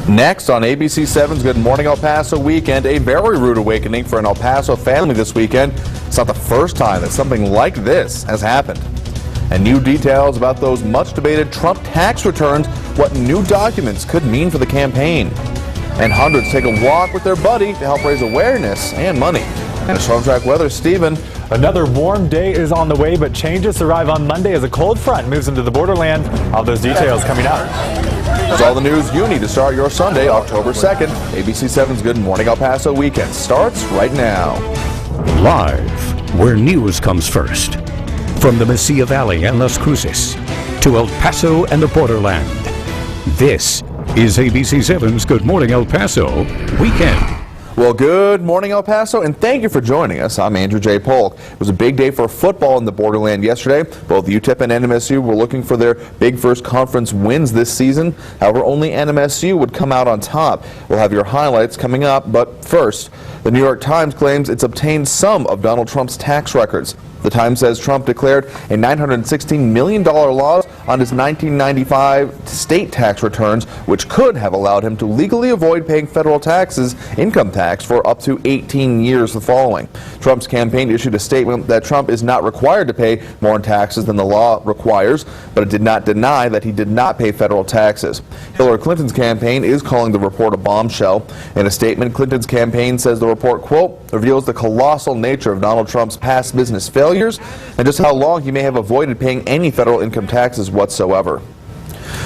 Next on ABC 7's Good Morning El Paso weekend, a very rude awakening for an El Paso family this weekend. It's not the first time that something like this has happened. And new details about those much debated Trump tax returns, what new documents could mean for the campaign. And hundreds take a walk with their buddy to help raise awareness and money. And Storm Track weather, Stephen. Another warm day is on the way, but changes arrive on Monday as a cold front moves into the borderland. All those details coming up. That's all the news you need to start your Sunday, October 2nd. ABC 7's Good Morning El Paso weekend starts right now. Live, where news comes first. From the Mesilla Valley and Las Cruces to El Paso and the borderland. This is ABC 7's Good Morning El Paso weekend. Well, good morning, El Paso, and thank you for joining us. I'm Andrew J. Polk. It was a big day for football in the borderland yesterday. Both UTEP and NMSU were looking for their big first conference wins this season. However, only NMSU would come out on top. We'll have your highlights coming up, but first, the New York Times claims it's obtained some of Donald Trump's tax records. The Times says Trump declared a $916 million loss on his 1995 state tax returns, which could have allowed him to legally avoid paying federal taxes, income tax, for up to 18 years the following. Trump's campaign issued a statement that Trump is not required to pay more in taxes than the law requires, but it did not deny that he did not pay federal taxes. Hillary Clinton's campaign is calling the report a bombshell. In a statement, Clinton's campaign says the report, quote, reveals the colossal nature of Donald Trump's past business failures and just how long he may have avoided paying any federal income taxes whatsoever.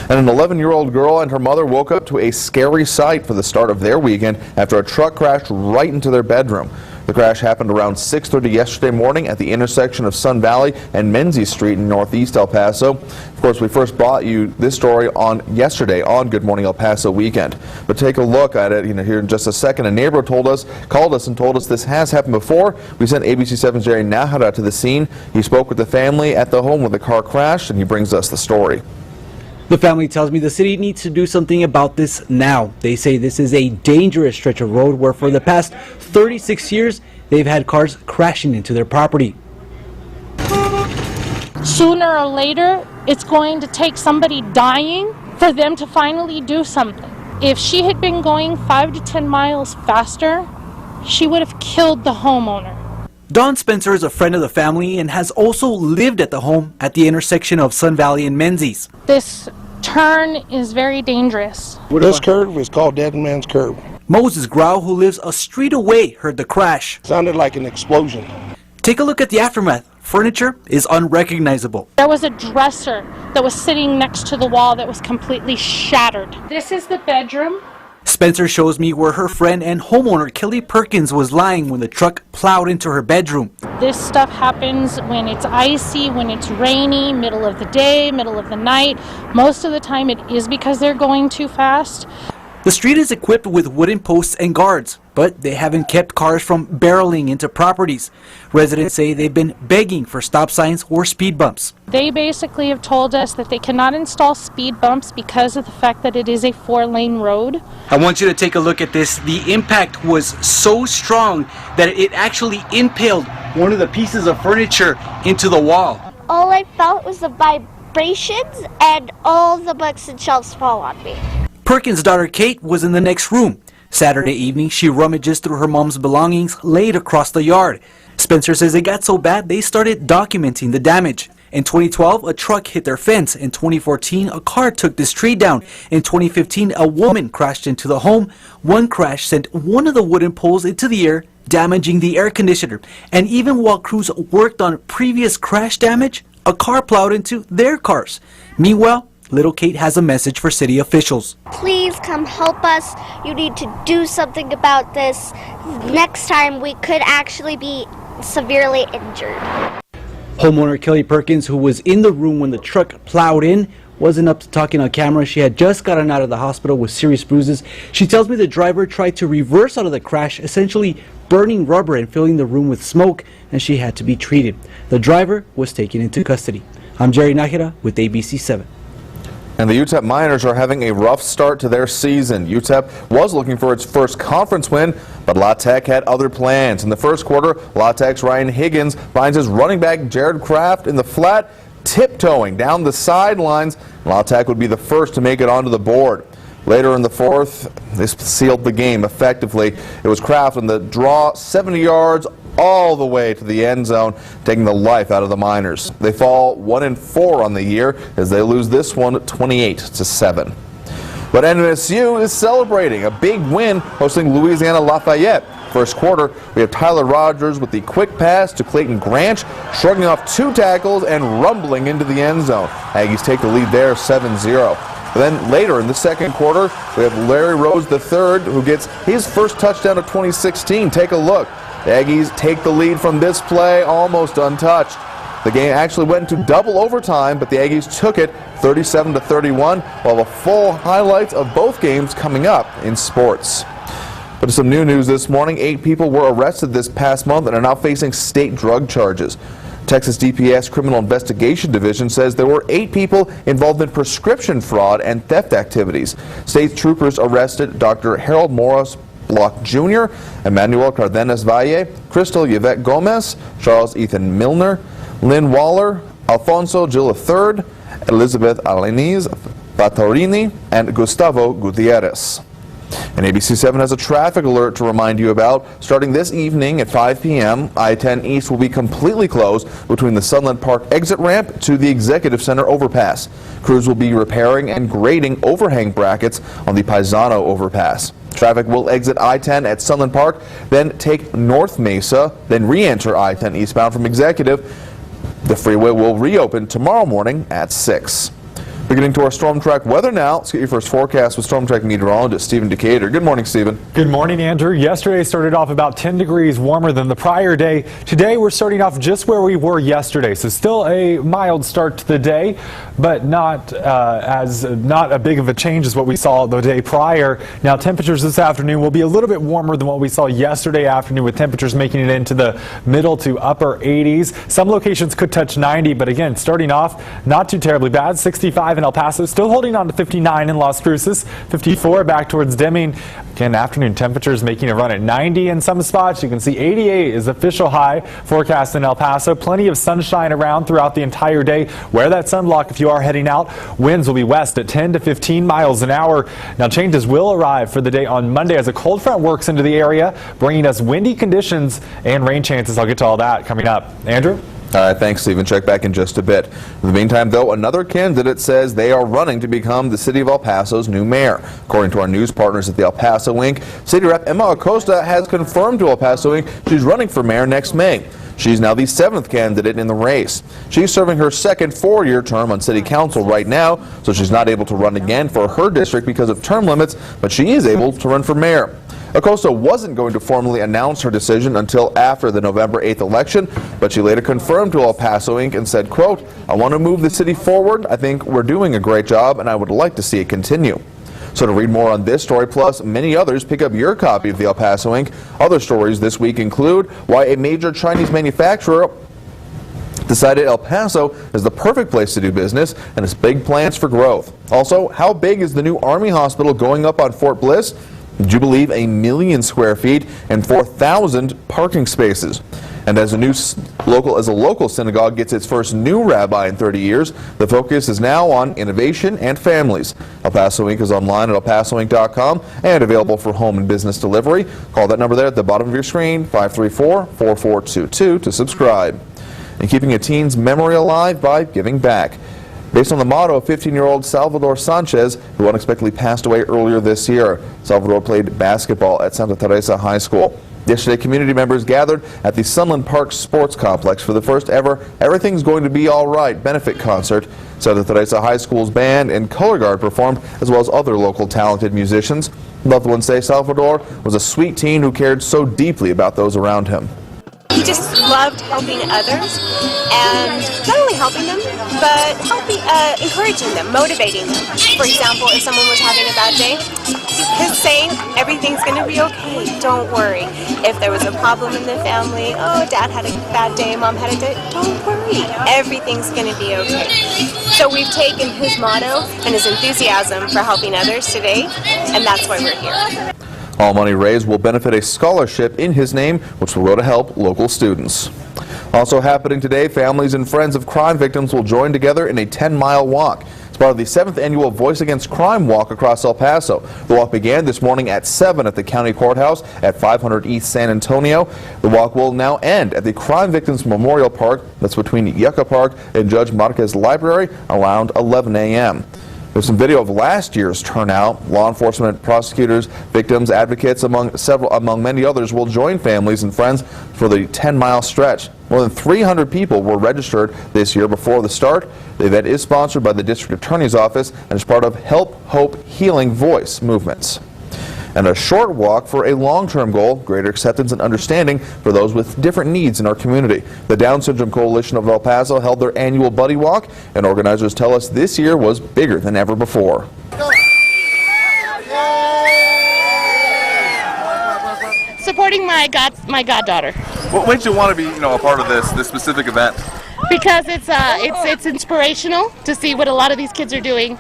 And an 11-year-old girl and her mother woke up to a scary sight for the start of their weekend after a truck crashed right into their bedroom. The crash happened around 6:30 yesterday morning at the intersection of Sun Valley and Menzies Street in Northeast El Paso. Of course, we first brought you this story on yesterday on Good Morning El Paso weekend. But take a look at it here in just a second. A neighbor called us and told us this has happened before. We sent ABC 7's Jerry Nahara to the scene. He spoke with the family at the home where the car crashed, and he brings us the story. The family tells me the city needs to do something about this now. They say this is a dangerous stretch of road where for the past 36 years they've had cars crashing into their property. Sooner or later, it's going to take somebody dying for them to finally do something. If she had been going 5 to 10 miles faster, she would have killed the homeowner. Don Spencer is a friend of the family and has also lived at the home at the intersection of Sun Valley and Menzies. This turn is very dangerous. This curve is called Dead Man's Curve. Moses Grau, who lives a street away, heard the crash. Sounded like an explosion. Take a look at the aftermath. Furniture is unrecognizable. There was a dresser that was sitting next to the wall that was completely shattered. This is the bedroom. Spencer shows me where her friend and homeowner Kelly Perkins was lying when the truck plowed into her bedroom. This stuff happens when it's icy, when it's rainy, middle of the day, middle of the night. Most of the time it is because they're going too fast. The street is equipped with wooden posts and guards, but they haven't kept cars from barreling into properties. Residents say they've been begging for stop signs or speed bumps. They basically have told us that they cannot install speed bumps because of the fact that it is a 4-lane road. I want you to take a look at this. The impact was so strong that it actually impaled one of the pieces of furniture into the wall. All I felt was the vibrations and all the books and shelves fall on me. Perkins' daughter Kate was in the next room. Saturday evening, she rummages through her mom's belongings laid across the yard. Spencer says it got so bad they started documenting the damage. In 2012, a truck hit their fence. In 2014, a car took this tree down. In 2015, a woman crashed into the home. One crash sent one of the wooden poles into the air, damaging the air conditioner. And even while crews worked on previous crash damage, a car plowed into their cars. Meanwhile, little Kate has a message for city officials. Please come help us. You need to do something about this. Next time we could actually be severely injured. Homeowner Kelly Perkins, who was in the room when the truck plowed in, wasn't up to talking on camera. She had just gotten out of the hospital with serious bruises. She tells me the driver tried to reverse out of the crash, essentially burning rubber and filling the room with smoke, and she had to be treated. The driver was taken into custody. I'm Jerry Nahara with ABC 7. And the UTEP Miners are having a rough start to their season. UTEP was looking for its first conference win, but La Tech had other plans. In the first quarter, La Tech's Ryan Higgins finds his running back Jared Kraft in the flat, tiptoeing down the sidelines. La Tech would be the first to make it onto the board. Later in the fourth, they sealed the game effectively. It was Kraft on the draw, 70 yards all the way to the end zone, taking the life out of the Miners. They fall 1-4 on the year as they lose this one 28-7. But NMSU is celebrating a big win, hosting Louisiana Lafayette. First quarter, we have Tyler Rogers with the quick pass to Clayton Granch, shrugging off 2 tackles and rumbling into the end zone. Aggies take the lead there 7-0. Then later in the second quarter, we have Larry Rose III, who gets his first touchdown of 2016. Take a look. The Aggies take the lead from this play almost untouched. The game actually went into double overtime, but the Aggies took it 37-31. We'll have a full highlights of both games coming up in sports. But some new news this morning. 8 people were arrested this past month and are now facing state drug charges. Texas DPS Criminal Investigation Division says there were 8 people involved in prescription fraud and theft activities. State troopers arrested Dr. Harold Morris Block Jr., Emmanuel Cardenas Valle, Crystal Yvette Gomez, Charles Ethan Milner, Lynn Waller, Alfonso Gil III, Elizabeth Alanis Batorini, and Gustavo Gutierrez. And ABC7 has a traffic alert to remind you about. Starting this evening at 5 p.m., I-10 East will be completely closed between the Sunland Park exit ramp to the Executive Center overpass. Crews will be repairing and grading overhang brackets on the Paisano overpass. Traffic will exit I-10 at Sunland Park, then take North Mesa, then re-enter I-10 eastbound from Executive. The freeway will reopen tomorrow morning at 6. Beginning to our Storm Track weather now. Let's get your first forecast with Storm Track meteorologist Stephen Decatur. Good morning, Stephen. Good morning, Andrew. Yesterday started off about 10 degrees warmer than the prior day. Today we're starting off just where we were yesterday, so still a mild start to the day, but not a big of a change as what we saw the day prior. Now temperatures this afternoon will be a little bit warmer than what we saw yesterday afternoon, with temperatures making it into the middle to upper 80s. Some locations could touch 90, but again, starting off not too terribly bad. 65 in El Paso, still holding on to 59 in Las Cruces, 54 back towards Deming. Again, afternoon temperatures making a run at 90 in some spots. You can see 88 is official high forecast in El Paso. Plenty of sunshine around throughout the entire day. Wear that sunblock if you are heading out. Winds will be west at 10 to 15 miles an hour. Now changes will arrive for the day on Monday as a cold front works into the area, bringing us windy conditions and rain chances. I'll get to all that coming up. Andrew? All right, thanks, Stephen. Check back in just a bit. In the meantime, though, another candidate says they are running to become the city of El Paso's new mayor. According to our news partners at the El Paso Inc., City Rep Emma Acosta has confirmed to El Paso Inc. she's running for mayor next May. She's now the 7th candidate in the race. She's serving her second 4-year term on city council right now, so she's not able to run again for her district because of term limits, but she is able to run for mayor. Acosta wasn't going to formally announce her decision until after the November 8th election, but she later confirmed to El Paso Inc. and said, quote, "I want to move the city forward. I think we're doing a great job, and I would like to see it continue." So to read more on this story, plus many others, pick up your copy of the El Paso Inc. Other stories this week include why a major Chinese manufacturer decided El Paso is the perfect place to do business and its big plans for growth. Also, how big is the new Army hospital going up on Fort Bliss? Would you believe 1 million square feet and 4,000 parking spaces? And as a local synagogue gets its first new rabbi in 30 years, the focus is now on innovation and families. El Paso Inc. is online at elpasoinc.com and available for home and business delivery. Call that number there at the bottom of your screen, 534-4422, to subscribe. And keeping a teen's memory alive by giving back. Based on the motto of 15-year-old Salvador Sanchez, who unexpectedly passed away earlier this year. Salvador played basketball at Santa Teresa High School. Yesterday, community members gathered at the Sunland Park Sports Complex for the first ever Everything's Going to Be All Right benefit concert. Santa Teresa High School's band and color guard performed, as well as other local talented musicians. Loved ones say Salvador was a sweet teen who cared so deeply about those around him. He just loved helping others, and not only helping them, but encouraging them, motivating them. For example, if someone was having a bad day, his saying, "Everything's going to be okay, don't worry." If there was a problem in the family, "Oh, Dad had a bad day, Mom had a day," don't worry, everything's going to be okay. So we've taken his motto and his enthusiasm for helping others today, and that's why we're here. All money raised will benefit a scholarship in his name, which will go to help local students. Also happening today, families and friends of crime victims will join together in a 10-mile walk. It's part of the 7th annual Voice Against Crime Walk across El Paso. The walk began this morning at 7 at the county courthouse at 500 East San Antonio. The walk will now end at the Crime Victims Memorial Park, that's between Yucca Park and Judge Marquez Library, around 11 a.m. There's some video of last year's turnout. Law enforcement, prosecutors, victims, advocates, among many others, will join families and friends for the 10-mile stretch. More than 300 people were registered this year before the start. The event is sponsored by the District Attorney's Office and is part of Help, Hope, Healing Voice movements. And a short walk for a long-term goal, greater acceptance and understanding for those with different needs in our community. The Down Syndrome Coalition of El Paso held their annual Buddy Walk, and organizers tell us this year was bigger than ever before. Supporting my goddaughter. What made you want to be, a part of this specific event? Because it's inspirational to see what a lot of these kids are doing.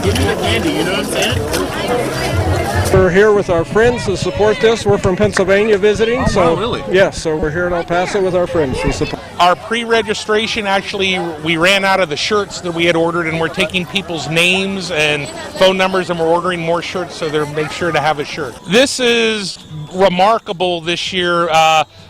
Give me the candy, you know what I'm saying? We're here with our friends to support this. We're from Pennsylvania visiting. Oh, really? Yes, so we're here in El Paso with our friends to support. Our pre-registration, actually, we ran out of the shirts that we had ordered, and we're taking people's names and phone numbers, and we're ordering more shirts so they'll make sure to have a shirt. This is remarkable this year.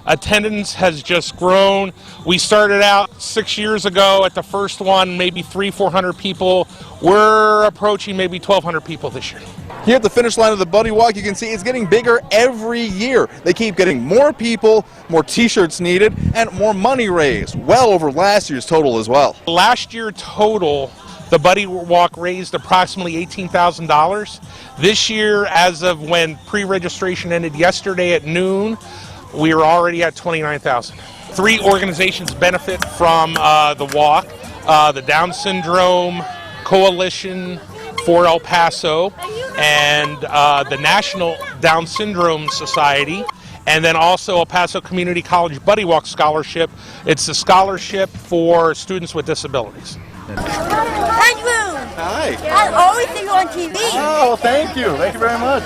Attendance has just grown. We started out 6 years ago at the first one, maybe 300-400 people. We're approaching maybe 1,200 people this year. Here at the finish line of the Buddy Walk, you can see it's getting bigger every year. They keep getting more people, more t-shirts needed, and more money raised, well over last year's total as well. Last year total, the Buddy Walk raised approximately $18,000. This year, as of when pre-registration ended yesterday at noon, we are already at $29,000. 3 organizations benefit from the walk: the Down Syndrome Coalition for El Paso, and the National Down Syndrome Society, and then also El Paso Community College Buddy Walk Scholarship. It's a scholarship for students with disabilities. Andrew! Hi. I always see you on TV. Oh, thank you. Thank you very much.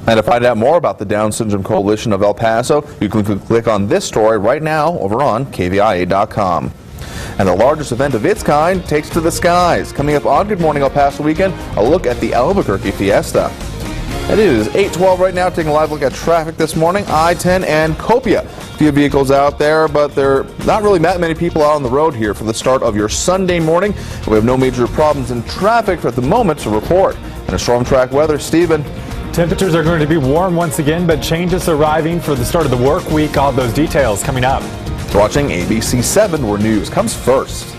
And to find out more about the Down Syndrome Coalition of El Paso, you can click on this story right now over on KVIA.com. And the largest event of its kind takes to the skies. Coming up on Good Morning El Paso weekend, a look at the Albuquerque Fiesta. And it is 8:12 right now, taking a live look at traffic this morning. I-10 and KVIA. A few vehicles out there, but there are not really that many people out on the road here for the start of your Sunday morning. We have no major problems in traffic at the moment to report. And a storm track weather, Stephen. Temperatures are going to be warm once again, but changes arriving for the start of the work week. All those details coming up. Watching ABC 7, where news comes first.